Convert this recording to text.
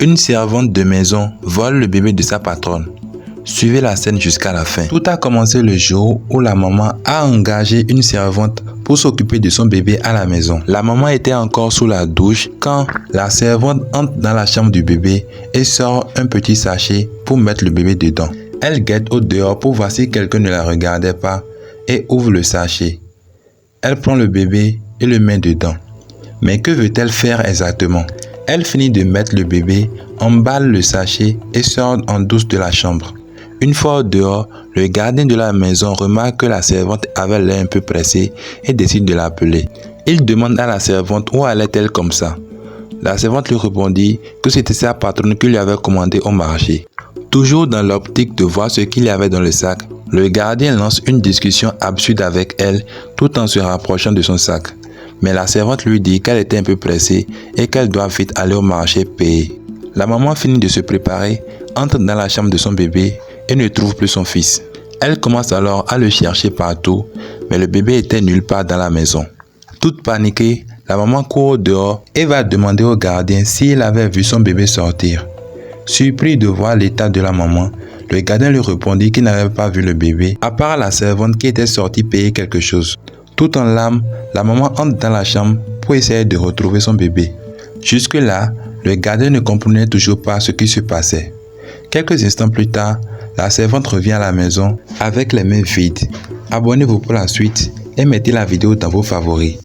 Une servante de maison vole le bébé de sa patronne. Suivez la scène jusqu'à la fin. Tout a commencé le jour où la maman a engagé une servante pour s'occuper de son bébé à la maison. La maman était encore sous la douche quand la servante entre dans la chambre du bébé et sort un petit sachet pour mettre le bébé dedans. Elle guette au dehors pour voir si quelqu'un ne la regardait pas et ouvre le sachet. Elle prend le bébé et le met dedans. Mais que veut-elle faire exactement? Elle finit de mettre le bébé, emballe le sachet et sort en douce de la chambre. Une fois au dehors, le gardien de la maison remarque que la servante avait l'air un peu pressée et décide de l'appeler. Il demande à la servante où allait-elle comme ça. La servante lui répondit que c'était sa patronne qui lui avait commandé au marché. Toujours dans l'optique de voir ce qu'il y avait dans le sac, le gardien lance une discussion absurde avec elle tout en se rapprochant de son sac. Mais la servante lui dit qu'elle était un peu pressée et qu'elle doit vite aller au marché payer. La maman finit de se préparer, entre dans la chambre de son bébé et ne trouve plus son fils. Elle commence alors à le chercher partout, mais le bébé était nulle part dans la maison. Toute paniquée, la maman court dehors et va demander au gardien s'il avait vu son bébé sortir. Surpris de voir l'état de la maman, le gardien lui répondit qu'il n'avait pas vu le bébé, à part la servante qui était sortie payer quelque chose. Tout en larmes, la maman entre dans la chambre pour essayer de retrouver son bébé. Jusque-là, le gardien ne comprenait toujours pas ce qui se passait. Quelques instants plus tard, la servante revient à la maison avec les mains vides. Abonnez-vous pour la suite et mettez la vidéo dans vos favoris.